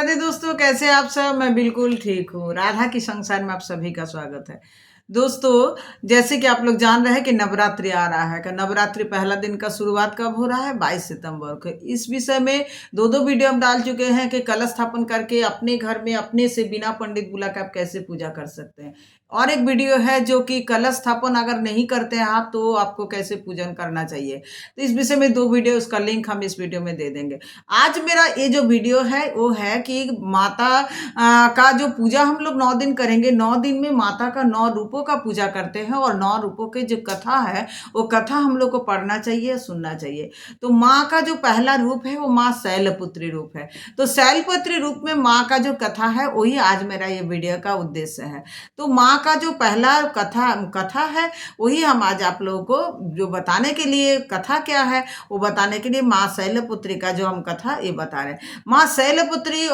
राधे दोस्तों, कैसे आप सब। मैं बिल्कुल ठीक हूँ। राधा की संसार में आप सभी का स्वागत है। दोस्तों, जैसे कि आप लोग जान रहे हैं कि नवरात्रि आ रहा है। कि नवरात्रि पहला दिन का शुरुआत कब हो रहा है? 22 सितंबर को। इस विषय में दो दो वीडियो हम डाल चुके हैं कि कलश स्थापन करके अपने घर में अपने से बिना पंडित बुला के आप कैसे पूजा कर सकते हैं। और एक वीडियो है जो कि कलश स्थापन अगर नहीं करते हैं आप तो आपको कैसे पूजन करना चाहिए। तो इस विषय में दो वीडियो, उसका लिंक हम इस वीडियो में दे देंगे। आज मेरा ये जो वीडियो है वो है कि माता का जो पूजा हम लोग 9 दिन करेंगे। 9 दिन में माता का 9 रूपों का पूजा करते हैं और 9 रूपों के जो कथा है वो कथा हम लोग को पढ़ना चाहिए, सुनना चाहिए। तो माँ का जो पहला रूप है वो माँ शैलपुत्री रूप है। तो शैलपुत्री रूप में माँ का जो कथा है वही आज मेरा ये वीडियो का उद्देश्य है। तो माँ का जो पहला कथा है वही हम आज आप लोगों को जो बताने के लिए, कथा क्या है वो बताने के लिए माँ शैलपुत्री का जो हम कथा ये बता रहे हैं। माँ शैलपुत्री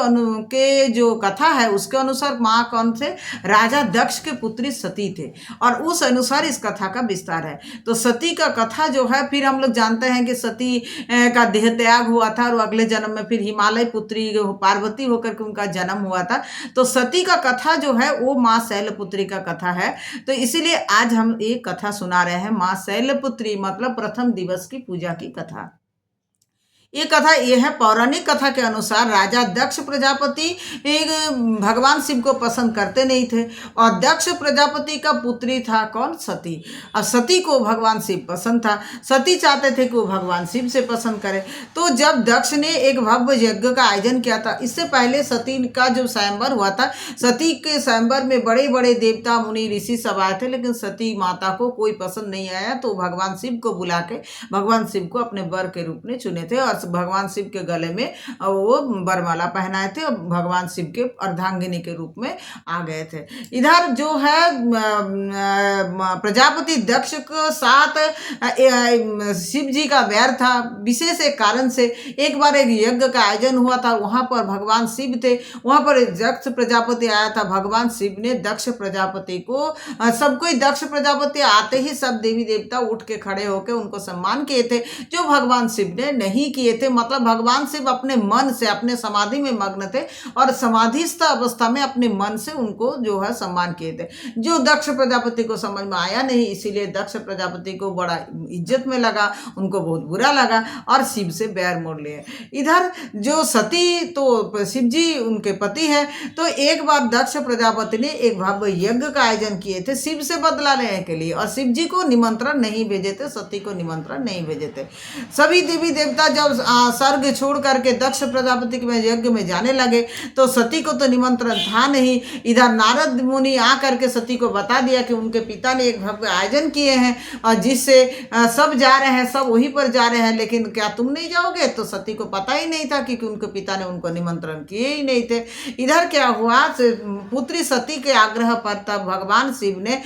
के जो कथा है उसके अनुसार माँ कौन थे? राजा दक्ष के पुत्री सती थे और उस अनुसार इस कथा का विस्तार है। तो सती का कथा जो है, फिर हम लोग जानते हैं कि सती का देह त्याग हुआ था और अगले जन्म में फिर हिमालय पुत्री पार्वती होकर के उनका जन्म हुआ था। तो सती का कथा जो है वो माँ शैलपुत्री का कथा है। तो इसीलिए आज हम एक कथा सुना रहे हैं, माँ शैलपुत्री मतलब प्रथम दिवस की पूजा की कथा। ये कथा ये है, पौराणिक कथा के अनुसार राजा दक्ष प्रजापति एक भगवान शिव को पसंद करते नहीं थे और दक्ष प्रजापति का पुत्री था कौन? सती। और सती को भगवान शिव पसंद था। सती चाहते थे कि वो भगवान शिव से पसंद करे। तो जब दक्ष ने एक भव्य यज्ञ का आयोजन किया था, इससे पहले सती का जो स्वयंवर हुआ था, सती के स्वयंवर में बड़े बड़े देवता मुनि ऋषि सब आए थे, लेकिन सती माता को कोई पसंद नहीं आया। तो भगवान शिव को बुला के भगवान शिव को अपने वर के रूप में चुने थे और भगवान शिव के गले में वो वरमाला पहनाए थे और भगवान शिव के अर्धांगिनी के रूप में आ गए थे। इधर जो है प्रजापति दक्ष को साथ शिव जी का वैर था। विशेष एक कारण से एक बार एक यज्ञ का आयोजन हुआ था, वहां पर भगवान शिव थे, वहां पर दक्ष प्रजापति आया था। भगवान शिव ने दक्ष प्रजापति को सब कोई दक्ष प्रजापति आते ही सब देवी देवता उठ के खड़े होकर उनको सम्मान किए थे, जो भगवान शिव ने नहीं किए थे। मतलब भगवान शिव अपने मन से अपने समाधि में मग्न थे और समाधिस्थ अवस्था में अपने मन से उनको जो है सम्मान किए थे, जो दक्ष प्रजापति को समझ में आया नहीं। इसीलिए दक्ष प्रजापति को बड़ा इज्जत में लगा, उनको बहुत बुरा लगा और शिव से बैर मोड़ लिए। इधर जो सती तो शिव जी उनके पति है, तो एक बार दक्ष प्रजापति ने एक भव्य यज्ञ का आयोजन किए थे शिव से बदला लेने के लिए और शिव जी को निमंत्रण नहीं भेजे थे, सती को निमंत्रण नहीं भेजे थे। सभी देवी देवता जब स्वर्ग छोड़ करके दक्ष प्रजापति के यज्ञ में जाने लगे तो सती को तो निमंत्रण था नहीं। इधर नारद मुनि आ करके सती को बता दिया कि उनके पिता ने एक भव्य आयोजन किए हैं और जिससे सब जा रहे हैं, सब वहीं पर जा रहे हैं, लेकिन क्या तुम नहीं जाओगे? तो सती को पता ही नहीं था कि उनके पिता ने उनको निमंत्रण किए ही नहीं थे। इधर क्या हुआ, पुत्री सती के आग्रह पर तब भगवान शिव ने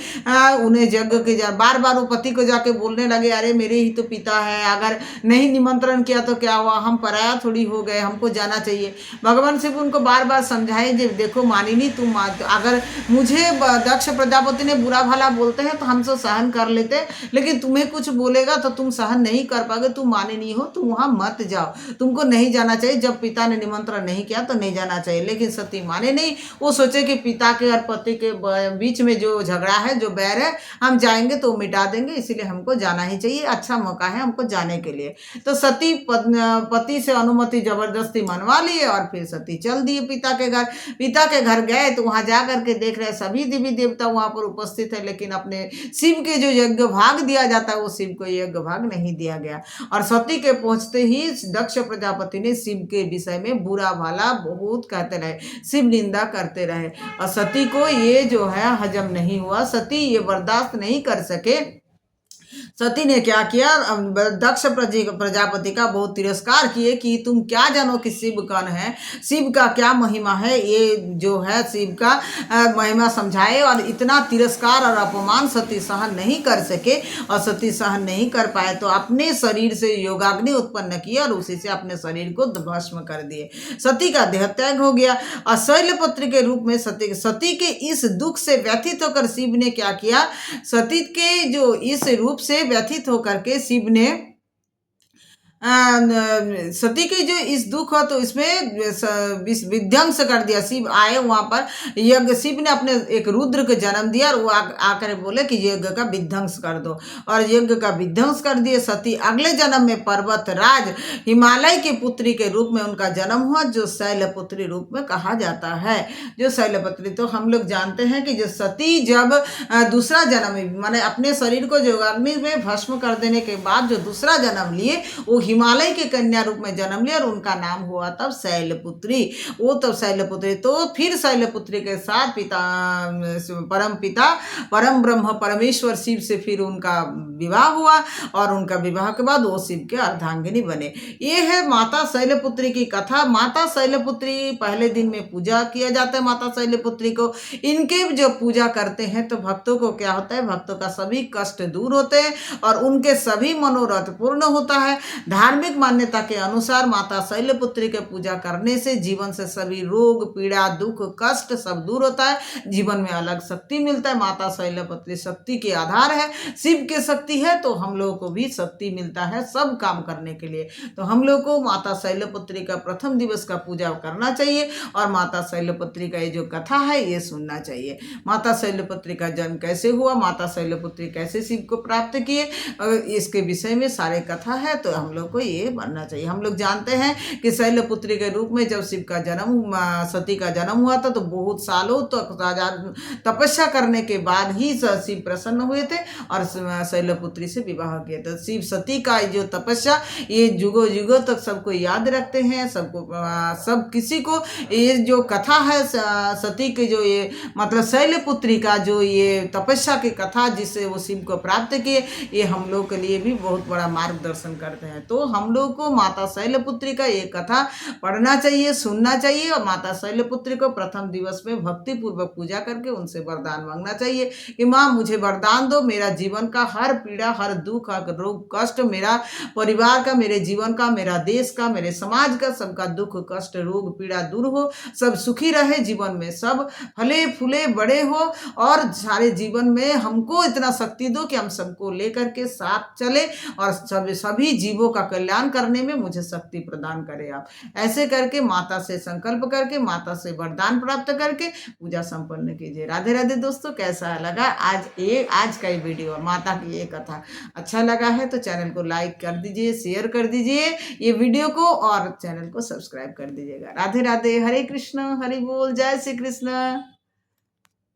उन्हें यज्ञ के बार बार वो पति को जाके बोलने लगे, अरे मेरे ही तो पिता है, अगर नहीं निमंत्रण किया तो क्या हुआ, हम पराया थोड़ी हो गए, हमको जाना चाहिए। भगवान शिव उनको बार बार समझाए, जब देखो मानिनी तुम अगर मुझे दक्ष प्रजापति ने बुरा भला बोलते हैं तो हम तो सहन कर लेते, लेकिन तुम्हें कुछ बोलेगा तो तुम सहन नहीं कर पाओगे, तुम मानिनी हो, तुम वहां मत जाओ, तुमको नहीं जाना चाहिए। जब पिता ने निमंत्रण नहीं किया तो नहीं जाना चाहिए। लेकिन सती माने नहीं, वो सोचे कि पिता के और पति के बीच में जो झगड़ा है, जो बैर है, हम जाएंगे तो मिटा देंगे, इसीलिए हमको जाना ही चाहिए, अच्छा मौका है हमको जाने के लिए। तो सती पति से अनुमति जबरदस्ती मनवा लिए और फिर सती चल दिए पिता के घर। पिता के घर गए तो वहां जा करके देख रहे सभी देवी देवता वहां पर उपस्थित है, लेकिन अपने शिव के जो यज्ञ भाग दिया जाता है वो शिव को यज्ञ भाग नहीं दिया गया। और सती के पहुंचते ही दक्ष प्रजापति ने शिव के विषय में बुरा भला बहुत कहते रहे, शिव निंदा करते रहे और सती को ये जो है हजम नहीं हुआ। सती ये बर्दाश्त नहीं कर सके। सती ने क्या किया, दक्ष प्रजापति का बहुत तिरस्कार किए कि तुम क्या जानो कि शिव कौन है, शिव का क्या महिमा है, ये जो है शिव का महिमा समझाए। और इतना तिरस्कार और अपमान सती सहन नहीं कर सके और सती सहन नहीं कर पाए तो अपने शरीर से योगाग्नि उत्पन्न किए और उसी से अपने शरीर को भस्म कर दिए। सती का देह त्याग हो गया और शैलपुत्री के रूप में सती के इस दुख से व्यथित होकर शिव ने क्या किया, सती के जो इस रूप से व्यथित होकर के शिव ने सती की जो इस दुख हो तो इसमें विध्वंस कर दिया। शिव आए वहां पर, यज्ञ, शिव ने अपने एक रुद्र को जन्म दिया और वो आकर बोले कि यज्ञ का विध्वंस कर दो, और यज्ञ का विध्वंस कर दिए। सती अगले जन्म में पर्वत राज हिमालय की पुत्री के रूप में उनका जन्म हुआ, जो शैलपुत्री रूप में कहा जाता है। जो शैलपुत्री, तो हम लोग जानते हैं कि जो सती जब दूसरा जन्म माने अपने शरीर को जो अग्नि में भस्म कर देने के बाद जो दूसरा जन्म लिए, वो हिमालय की कन्या रूप में जन्म लिया और उनका नाम हुआ तब शैलपुत्री। वो तब शैलपुत्री, तो फिर शैलपुत्री के साथ परम पिता परम ब्रह्म परमेश्वर शिव से फिर उनका विवाह हुआ, और उनका विवाह के बाद वो शिव के अर्धांगिनी बने। ये है माता शैलपुत्री की कथा। माता शैलपुत्री पहले दिन में पूजा किया जाता है माता शैलपुत्री को। इनके जो पूजा करते हैं तो भक्तों को क्या होता है, भक्तों का सभी कष्ट दूर होते हैं और उनके सभी मनोरथ पूर्ण होता है। धार्मिक मान्यता के अनुसार माता शैलपुत्री के पूजा करने से जीवन से सभी रोग पीड़ा दुख कष्ट सब दूर होता है, जीवन में अलग शक्ति मिलता है। माता शैलपुत्री शक्ति के आधार है, शिव की शक्ति है, तो हम लोगों को भी शक्ति मिलता है सब काम करने के लिए। तो हम लोग को माता शैलपुत्री का प्रथम दिवस का पूजा करना चाहिए और माता शैलपुत्री का ये जो कथा है ये सुनना चाहिए। माता शैलपुत्री का जन्म कैसे हुआ, माता शैलपुत्री कैसे शिव को प्राप्त किए, इसके विषय में सारे कथा है, तो हम लोग को ये बनना चाहिए। हम लोग जानते हैं कि शैलपुत्री के रूप में जब शिव का जन्म सती का जन्म हुआ था तो बहुत सालों तक तपस्या करने के बाद ही शिव प्रसन्न हुए थे और शैलपुत्री से विवाह किया था। शिव सती का जो तपस्या ये युगों युगों तक सबको याद रखते हैं, सबको सब किसी को ये जो कथा है सती के जो ये मतलब शैलपुत्री का जो ये तपस्या की कथा जिससे वो शिव को प्राप्त किए, ये हम लोग के लिए भी बहुत बड़ा मार्गदर्शन करते हैं। तो हम लोग को माता शैलपुत्री का ये कथा पढ़ना चाहिए, सुनना चाहिए और माता शैलपुत्री को प्रथम दिवस में भक्ति पूर्वक पूजा करके उनसे वरदान मांगना चाहिए कि माँ मुझे वरदान दो, मेरा जीवन का हर पीड़ा हर दुख हर रोग कष्ट मेरा परिवार का, मेरे जीवन का, मेरा देश का, मेरे समाज का सबका दुख कष्ट रोग पीड़ा दूर हो, सब सुखी रहे, जीवन में सब फले फूले बड़े हो और सारे जीवन में हमको इतना शक्ति दो कि हम सबको लेकर के साथ चले और सभी जीवों का कल्याण करने में मुझे शक्ति प्रदान करें आप। ऐसे करके माता से संकल्प करके माता से वरदान प्राप्त करके पूजा संपन्न कीजिए। राधे राधे दोस्तों, कैसा लगा आज का ये वीडियो, माता की ये कथा अच्छा लगा है तो चैनल को लाइक कर दीजिए, शेयर कर दीजिए ये वीडियो को और चैनल को सब्सक्राइब कर दीजिएगा। राधे राधे, हरे कृष्ण, हरि बोल, जय श्री कृष्ण।